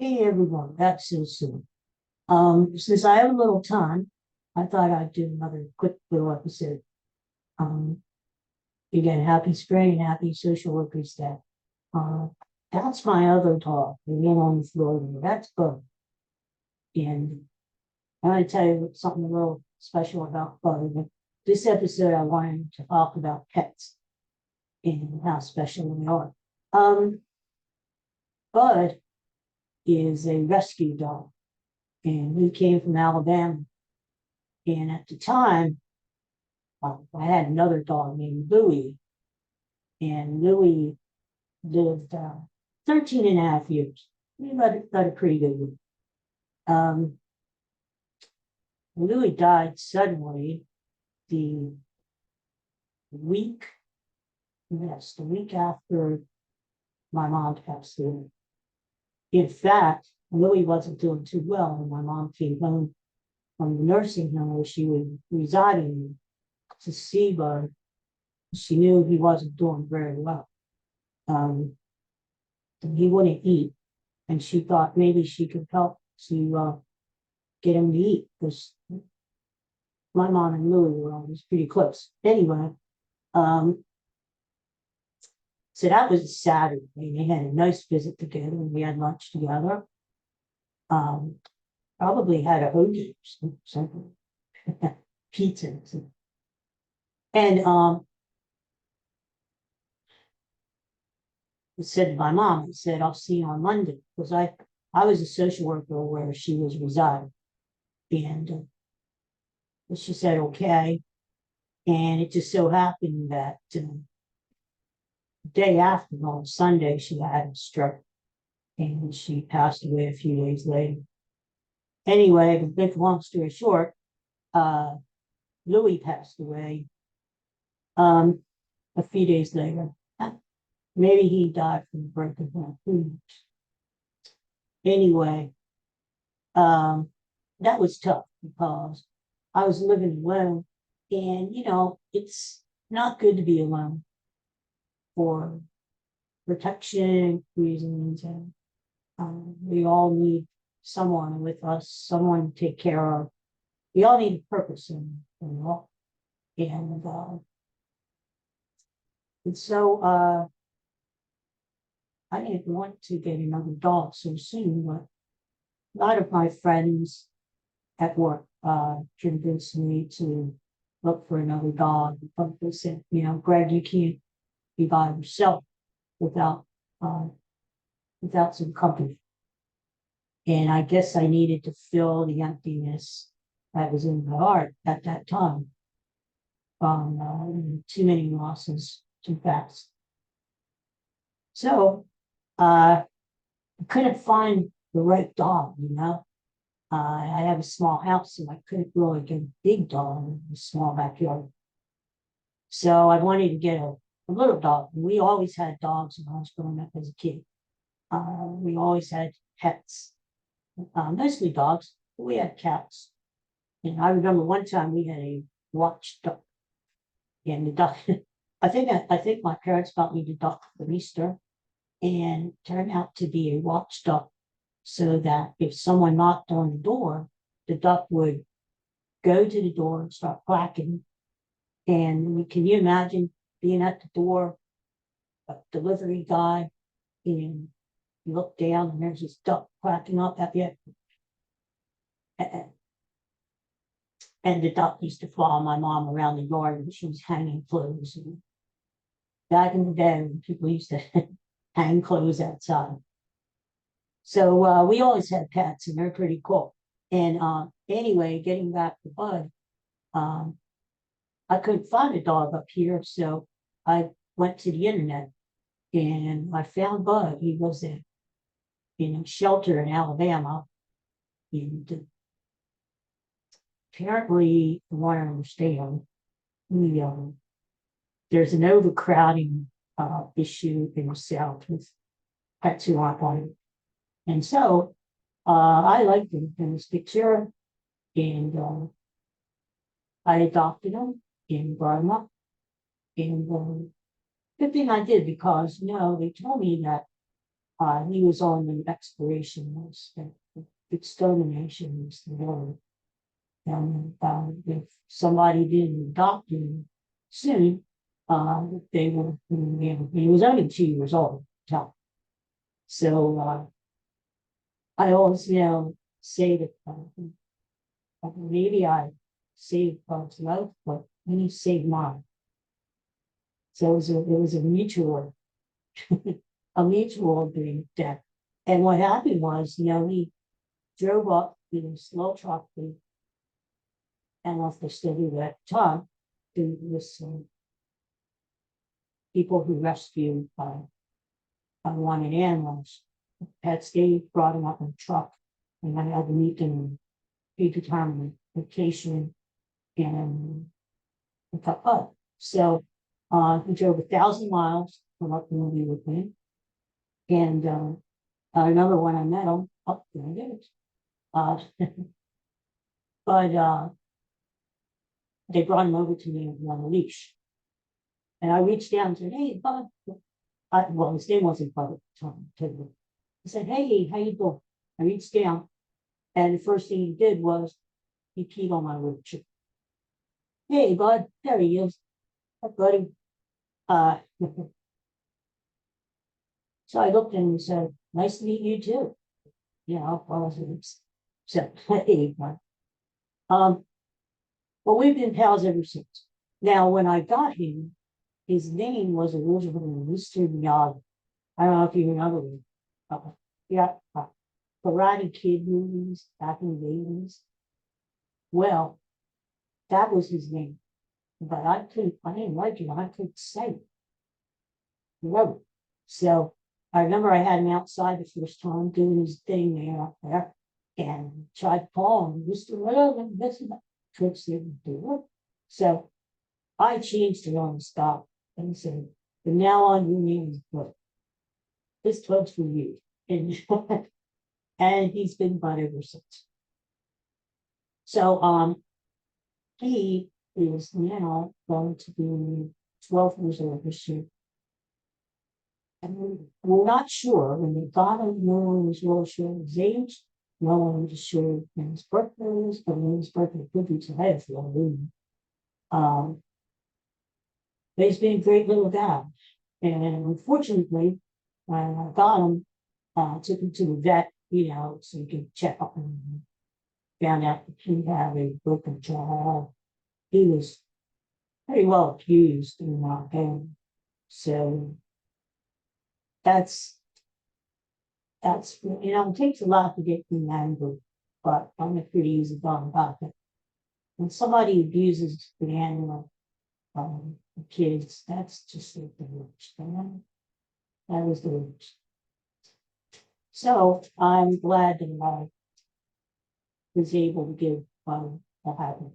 Hey everyone, that's so soon. Since I have a little time, I thought I'd do another quick little episode. Um, Again, happy spring and happy social workers day. Uh, that's my other dog, the one on the floor there. That's Bug. And I want to tell you something a little special about Bug. This episode, I wanted to talk about pets and how special they are. Um, Bud is a rescue dog, and he came from Alabama. And at the time, I had another dog named Louie, and Louie lived 13 and a half years. He led a pretty good one. Um, Louie died suddenly the week, yes, the week after my mom passed away. In fact, Louie wasn't doing too well when my mom came home from the nursing home where she was residing to see Bud. She knew he wasn't doing very well. Um, he wouldn't eat, and she thought maybe she could help to get him to eat because my mom and Louie were always pretty close. Anyway, um, so that was a Saturday. They had a nice visit together, and we had lunch together. Um, Probably had a hoagie or something, pizza. Or something. And I said to my mom, I said, I'll see you on Monday because I was a social worker where she was residing. And she said, okay. And it just so happened that the day after, on Sunday, she had a stroke and she passed away a few days later. Anyway, to make a long story short, uh, Louis passed away um, a few days later. Maybe he died from a broken heart. Anyway, that was tough because I was living alone, and it's not good to be alone for protection reasons, and we all need someone with us, someone to take care of. We all need a purpose, and I didn't want to get another dog so soon, but a lot of my friends at work convinced me to look for another dog. But they said, Greg, you can't be by yourself without uh, without some company. And I guess I needed to fill the emptiness that was in my heart at that time from too many losses too fast. So I couldn't find the right dog. I have a small house, and I couldn't really get a big dog in a small backyard. So I wanted to get a little dog. We always had dogs when I was growing up as a kid. We always had pets, mostly dogs, but we had cats. And I remember one time we had a watchdog, and the duck. I think my parents got me the duck for Easter, and it turned out to be a watchdog, so that if someone knocked on the door, the duck would go to the door and start quacking. And can you imagine being at the door, a delivery guy, and you look down and there's this duck quacking up at you? And the duck used to follow my mom around the yard when she was hanging clothes. And back in the day, when people used to hang clothes outside. So we always had pets, and they're pretty cool. And anyway, getting back to Bud, um, I couldn't find a dog up here, so I went to the internet and I found Bud. He was in a shelter in Alabama, and apparently, from what I understand, there's an overcrowding issue in the South with pets who aren't wanted. And so I liked him in this picture, and I adopted him and brought him up. And good thing I did because, they told me that He was on the exploration list, extermination was the word. And if somebody didn't adopt him soon, they were, he was only 2 years old. So I always, say that maybe I saved Bob's life, but he saved mine. So it was a mutual agreement death. And what happened was, he drove up in a slow truck and off the city at the time to this people who rescued unwanted animals. Pets, they brought them up in a truck, and I had to meet them in predetermined location and pick up. So he drove 1,000 miles from up in the with me. And I remember when I met him, oh, there it is. But they brought him over to me on a leash. And I reached down and said, "Hey, Bud." Well, his name wasn't Bud at the time. I said, "Hey, how you doing?" I reached down, and the first thing he did was he peed on my wheelchair. "Hey, Bud," there he is. Hi, buddy. Uh, so I looked at him and said, "Nice to meet you too." So, hey, Bud. Well, we've been pals ever since. Now, when I got him, his name was originally Mr. Miyagi. I don't know if you remember him. Yeah, Karate Kid movies back in the 80s. Well, that was his name. But I didn't like it. I couldn't say it. No. So I remember I had him outside the first time doing his thing there up there and tried to call him, Mr. Whatever, this and that. Tricks didn't do it. So I changed it on the stop and said, "From now on, your name is Bud. This Bud's for you." And, and he's been Bud ever since. So he is now going to be 12 years old this year. And we're not sure. When we got him, no one was really sure his age. No one was sure when his birthday is, but when his birthday could be today for all we know. But he's been a great little guy. And unfortunately, when I got him, took him to the vet, so he could check up on him. Found out that he had a broken jaw. He was pretty well abused in my home. So that's it takes a lot to get me angry, but I'm a pretty easy going about it. When somebody abuses the animal, the kids, that's just like the worst. That was the worst. So I'm glad that I was able to give a happy.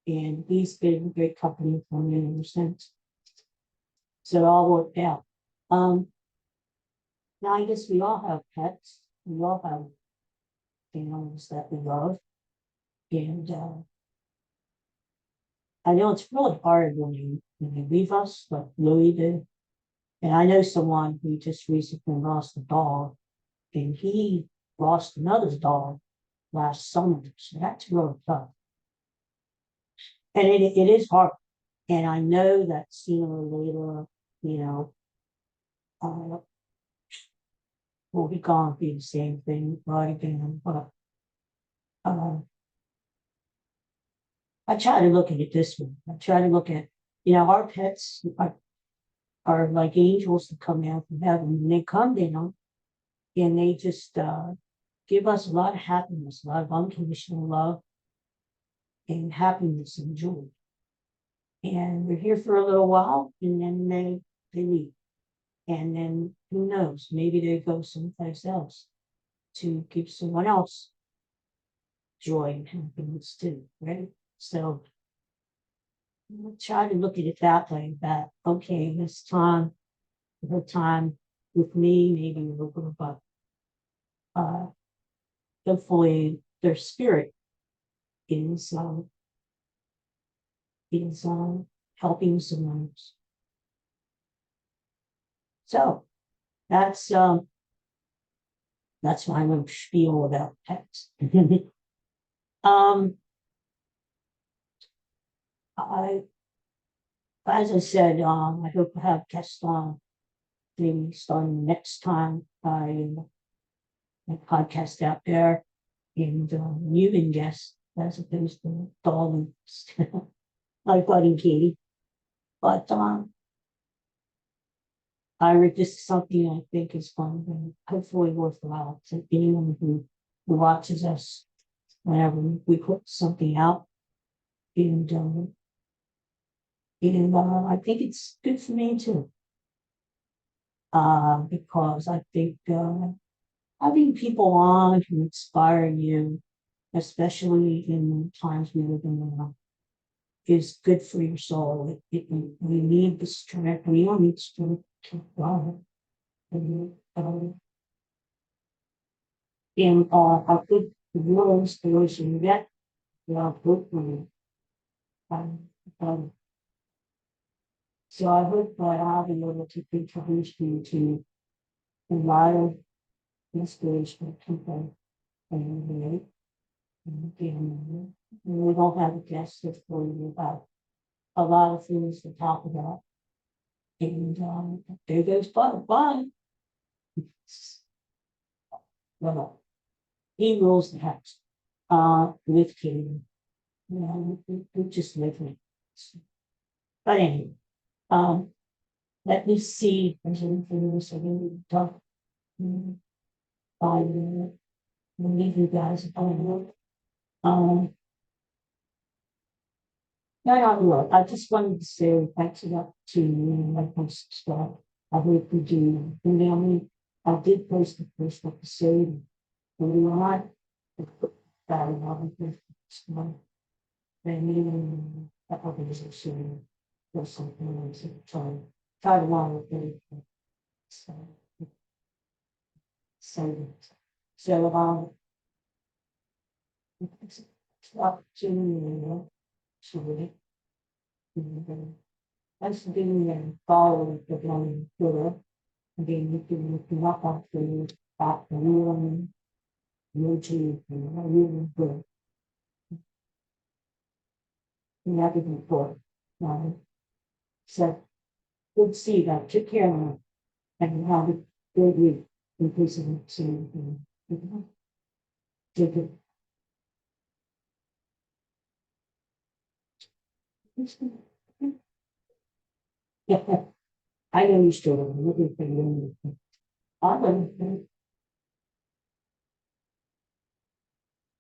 And he's been a great company for me ever since. So it all worked out. Now I guess we all have pets. We all have animals that we love. And I know it's really hard when you leave us, like Louis did. And I know someone who just recently lost a dog, and he lost another dog last summer. So that's really tough. And it is hard. And I know that sooner or later, uh, we'll be gone be the same thing right again. But uh, I try to look at it this way. I try to look at, our pets are like angels that come down from heaven. And they come down and they just give us a lot of happiness, a lot of unconditional love and happiness and joy. And we're here for a little while and then they leave. And then who knows, maybe they go someplace else to give someone else joy and happiness too, right? So try to look at it that way, that okay, this time, her time with me, maybe a little bit, but hopefully their spirit is helping someone else. So that's That's my little spiel about pets. um, I, as I said, I hope to have guests on maybe starting next time I podcast out there, and you can guess as opposed to Dawn like Buddy Katie. But this is something I think is fun and hopefully worthwhile to anyone who watches us whenever we put something out. And I think it's good for me too. Because I think having people on who inspire you, especially in times we live in now, is good for your soul. We need the strength. We all need strength to keep going. And I think the real inspiration you get, hopefully. Um, um, so I hope that I'll be able to introduce you to a lot of inspirational people. And we don't have a guest that's for you about a lot of things to talk about. And there goes Bud. Bye. Well, he rules the house. With Katie. You know, we just live in. But anyway, um, let me see if there's anything else I need to talk. I will leave you guys alone. Um, no, no, look, I just wanted to say thanks a lot to my post stuff. I hope you do email me. I did post the first episode early on. I put that on the first one. And that organization or something else at the time. Try to line with everything. So, so, so, it's up to you, actually. Once being involved with on Twitter, and then you can look them up on the back room, YouTube, and really good. You have to be good. So, good to see you guys. Take care now, and have a good week. In case of it, so, take it. Yeah, I know you still looking for you. I